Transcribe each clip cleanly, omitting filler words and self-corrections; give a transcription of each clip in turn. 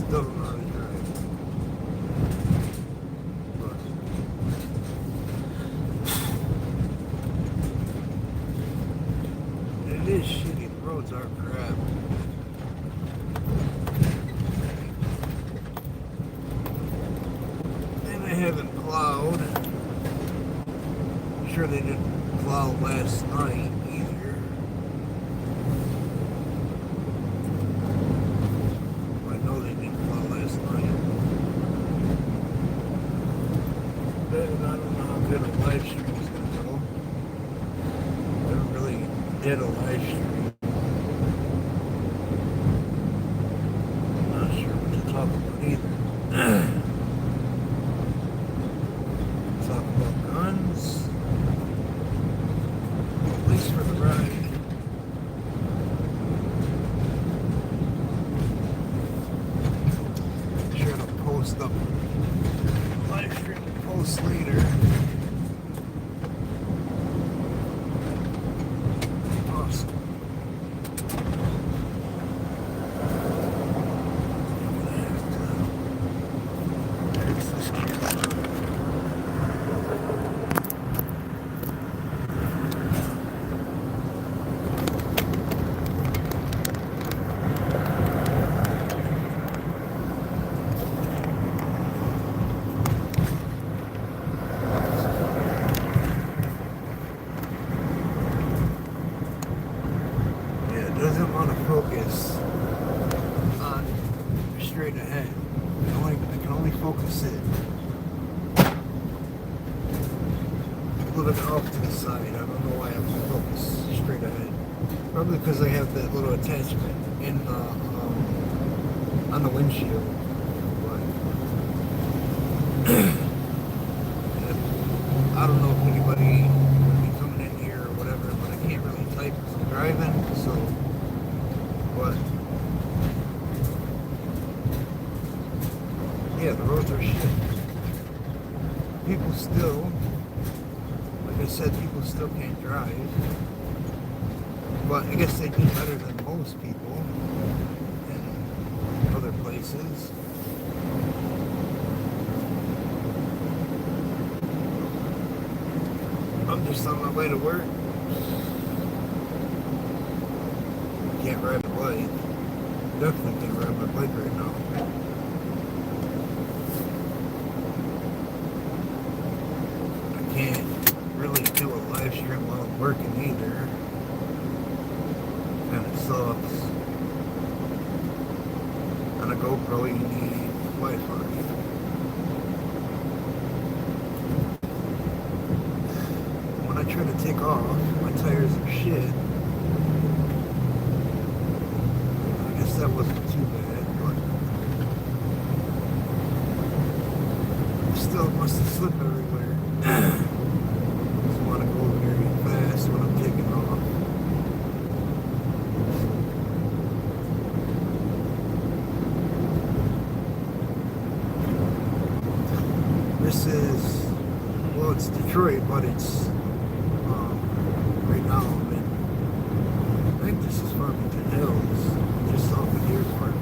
still don't know how to drive. But it is shitty. The roads are crap. And I haven't plowed. I'm sure they didn't plow last night either. I know they didn't plow last night. But I don't know how good a live stream is going to go. I never really did a live stream. I'm not sure what to talk about either. Talk about guns. At least for the ride. Sure to post up live stream post later. Awesome. There's this camera. Yeah, it doesn't want to focus on straight ahead. I can only focus it a little bit off to the side. I don't know why I have to focus straight ahead. Probably because I have that little attachment in on the windshield. But I don't know if anybody would be coming in here or whatever, but I can't really type as I'm driving, so, but, yeah, the roads are shit. People still, like I said, people still can't drive, but I guess they do better than most people in other places. I'm just on my way to work. Can't ride a bike. Definitely can't ride my bike right now. I can't really do a live stream while I'm working either. Kind of sucks. On a GoPro you need Wi-Fi. When I try to take off, my tires are shit. I guess that wasn't too bad, but still must have slipped everywhere. Just want to go very fast when I'm taking off. This is, well, it's Detroit, but it's right now I'm in, I think this is Farmington Hills, just off the airport.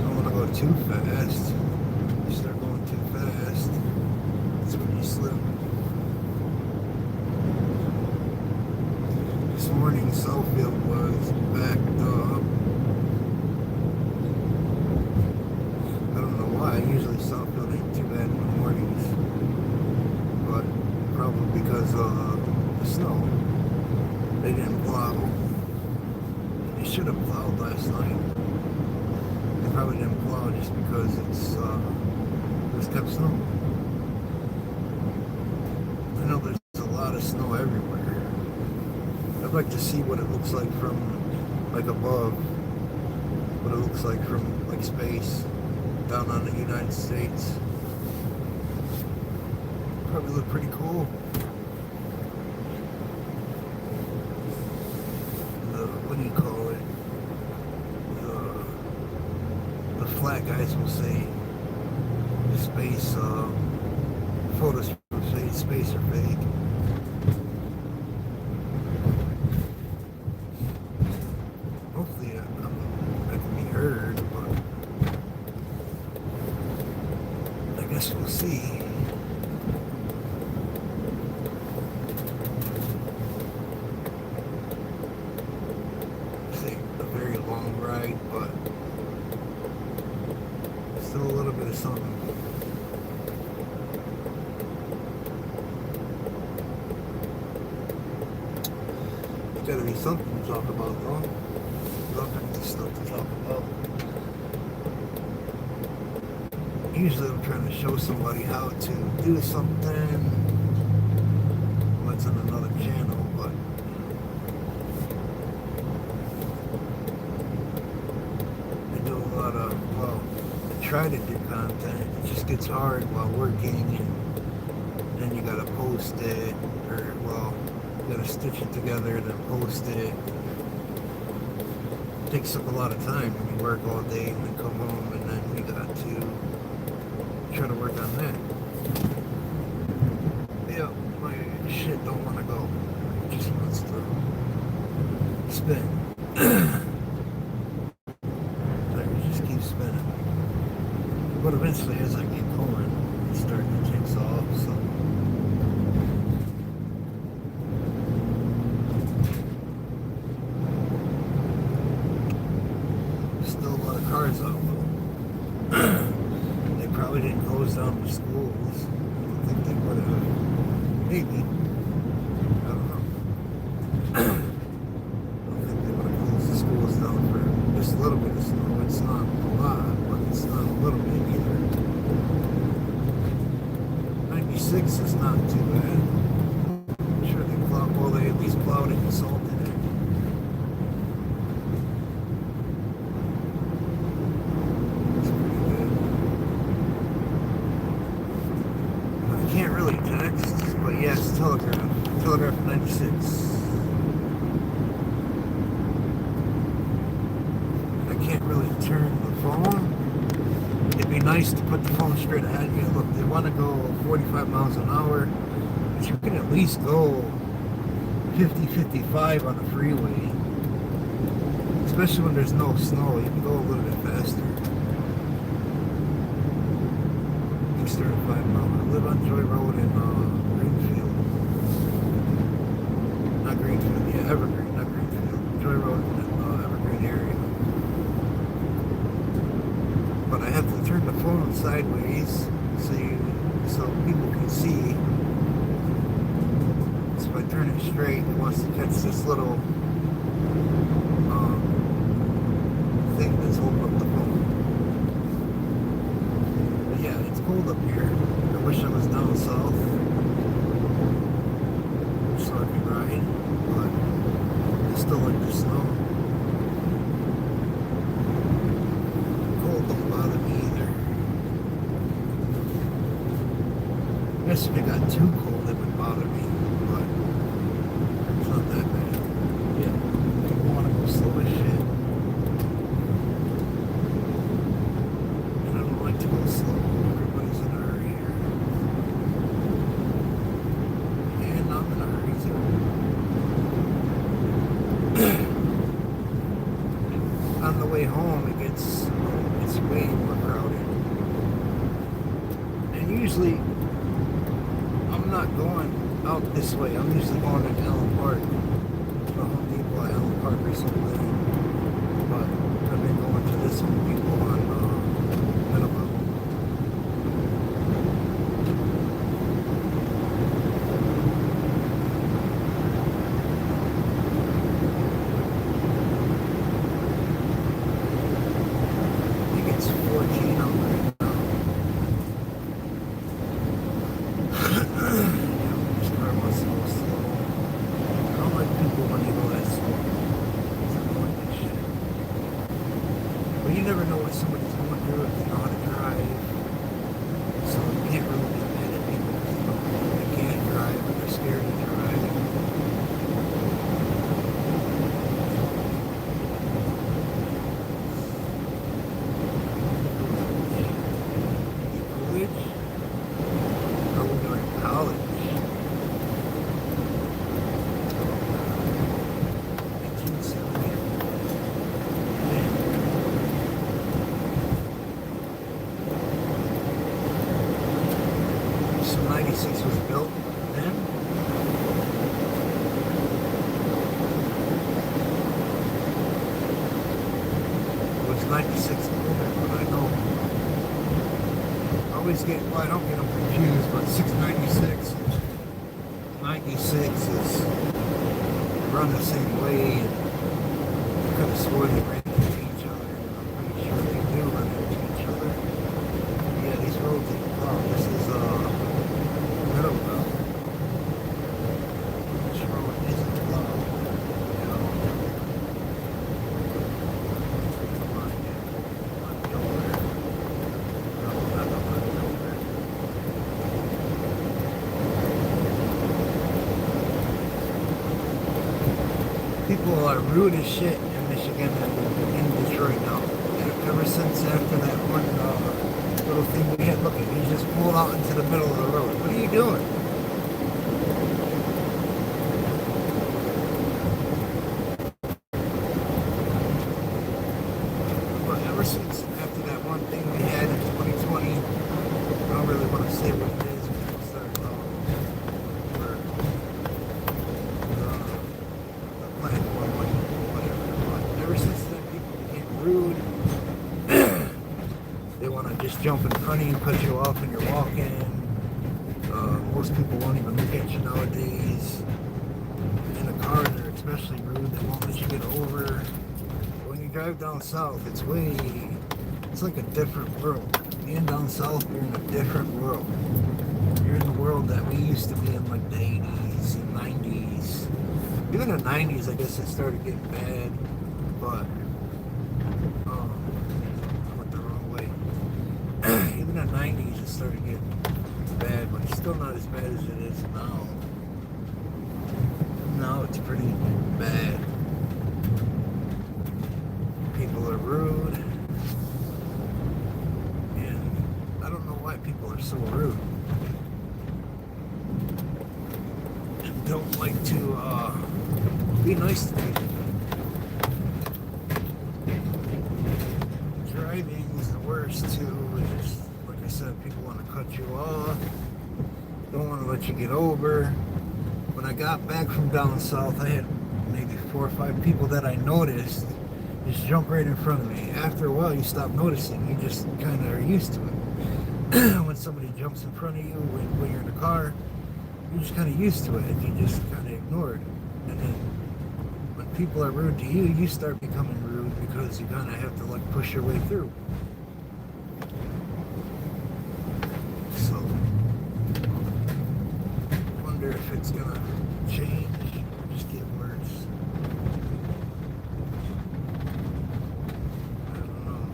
Don't want to go too fast. You start going too fast, that's when you slip. This morning Southfield was backed up. I don't know why. Usually Southfield ain't too bad in the mornings, but probably because of the snow. They didn't plow. They should have plowed last night. They probably didn't plow just because there's kept snow. I know there's a lot of snow everywhere. I'd like to see what it looks like from like above, what it looks like from like space down on the United States. Probably look pretty cool. What do you call it? The flat guys will say the space photos from space are fake. Gotta be something to talk about, though. All kinds of stuff to talk about. Usually I'm trying to show somebody how to do something. What's on another channel, but I do a lot of, well, I try to do content. It just gets hard while working, and then you gotta post it, or, well, you gotta stitch it together and then post it. It takes up a lot of time when you work all day and then come home, and then you got to try to work on that. Yeah, my shit don't want to go. It just wants to spin. Like, it just keeps spinning. But eventually, as I get going, it's starting to take off, so. Still a lot of cars out, though. They probably didn't close down the schools. I don't think they would have. Maybe. I don't know. I don't think they would have closed the schools down for just a little bit of snow. It's not a lot, but it's not a little bit either. 96 is not too bad. I'm sure they plowed, well, they at least plowed it and salted it. It's pretty good. I can't really text, but yes, Telegraph. Telegraph 96. I can't really turn the phone. It'd be nice to put the phone straight ahead. You know, look, they want to go 45 miles an hour, but you can at least go 50, 55 on the freeway. Especially when there's no snow, you can go a little bit faster. It's 35 miles. I live on Joy Road in Greenfield. Not Greenfield, yeah, Evergreen, not Greenfield. Joy Road in Evergreen area. But I have to turn the phone sideways so people can see. So if I turn it straight, it wants to catch this little thing that's holding up the phone. But yeah, it's cold up here. I wish I was down south so I could ride, but I still like the snow. Cold don't bother me either. I guess if it got too cold, it would bother me, but it's not that bad. Yeah, people want to go slow as shit. And I don't like to go slow. Everybody's in a hurry here. And I'm in a hurry too. On the way home, it's way more crowded. And usually, I'm not going out this way. I'm usually going to Allen Park, the Home Depot at Allen Park or something. But I've been going to this Home Depot on Middleborough. I think it's 14 out right now. This car must go slow. I don't like people when they go that slow. I don't like that shit. But you never know what somebody's going through if they know how to drive. So you can't really be mad at people if they can't drive or they're scared to drive. College? Or we're going to college. 1970. So 96 was built then? It was 96 older, but I know. I always get, well, I don't get them confused, but 696, 96 is run the same way, and I could have sworn they ran into each other. I'm pretty sure they do run into each other. Yeah, these roads ain't plowed. This is middle road. This road isn't plowed. You know. Come on, yeah. Come on, nowhere. No, not nowhere. People are rude as shit in Michigan and in Detroit now. Ever since after that one little thing we had, look at, he just pulled out into the middle of the road. What are you doing? But ever since after that one thing we had in 2020, I don't really want to say what it is. People start the platform, whatever. But ever since then, people became rude. They want to just jump in front of you, cut you off when you're walking. Most people won't even look at you nowadays. In a car, they're especially rude. They won't let you get over. When you drive down south, it's like a different world. Being down south, you're in a different world. You're in the world that we used to be in, like the 80s and 90s. Even the 90s, I guess it started getting bad, but I went the wrong way. Even the 90s, it started getting bad, but it's still not as bad as it is now. Now it's pretty bad. People are rude, and I don't know why people are so rude. And don't like to be nice to people. Driving is the worst too. It's, like I said, people want to cut you off, don't want to let you get over. When I got back from down south, I had maybe 4 or 5 people that I noticed just jump right in front of me. After a while, you stop noticing. You just kind of are used to it. When somebody jumps in front of you, when you're in a car, you're just kind of used to it, and you just kind of ignore it. And then when people are rude to you, you start becoming rude because you kind of have to like push your way through. So, I wonder if it's gonna change or just get worse. I don't know.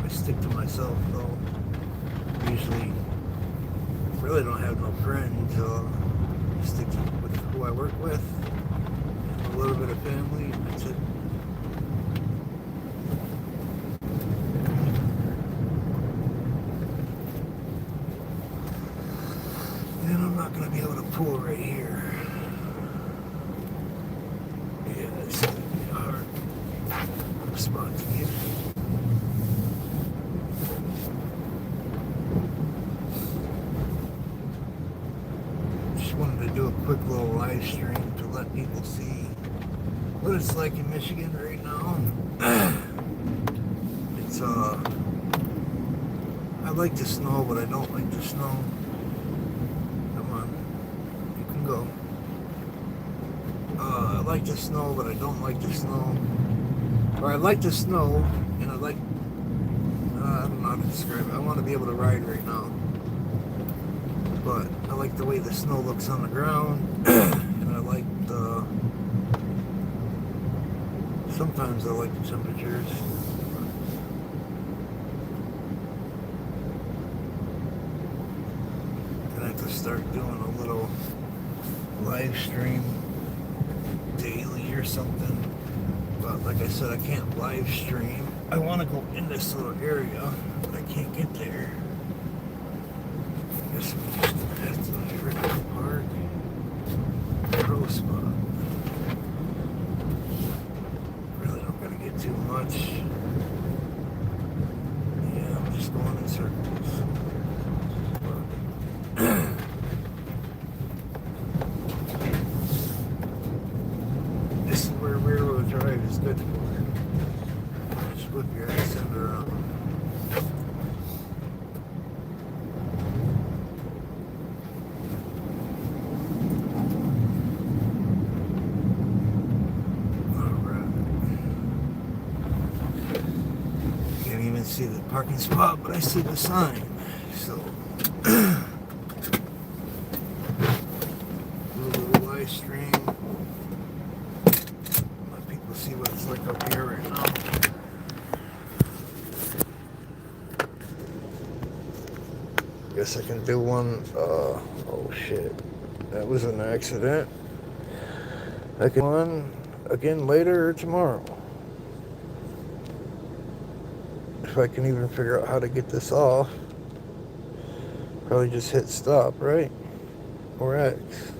I stick to myself though. Usually, really don't have no friends. Stick with who I work with, and a little bit of family, and that's it. And I'm not gonna be able to pull right here. Yeah, it's gonna be a hard spot to get. Wanted to do a quick little live stream to let people see what it's like in Michigan right now. It's I like the snow, but I don't like the snow. Come on, you can go. I like the snow, but I don't like the snow. Or I like the snow, and I like I don't know how to describe it. I want to be able to ride right now. But I like the way the snow looks on the ground, and I like sometimes I like the temperatures. I have to start doing a little live stream daily or something. But like I said, I can't live stream. I want to go in this little area, but I can't get there. I guess we just have to freaking park. Pro spot. Really don't gotta get too much. Yeah, I'm just going in circles. This is where rear-wheel drive is good for. Just whip your ass under parking spot, but I see the sign. So, a little live stream. Let people see what it's like up here right now. Guess I can do one. Oh shit. That was an accident. I can do one again later or tomorrow. If I can even figure out how to get this off. Probably just hit stop, right? Or X.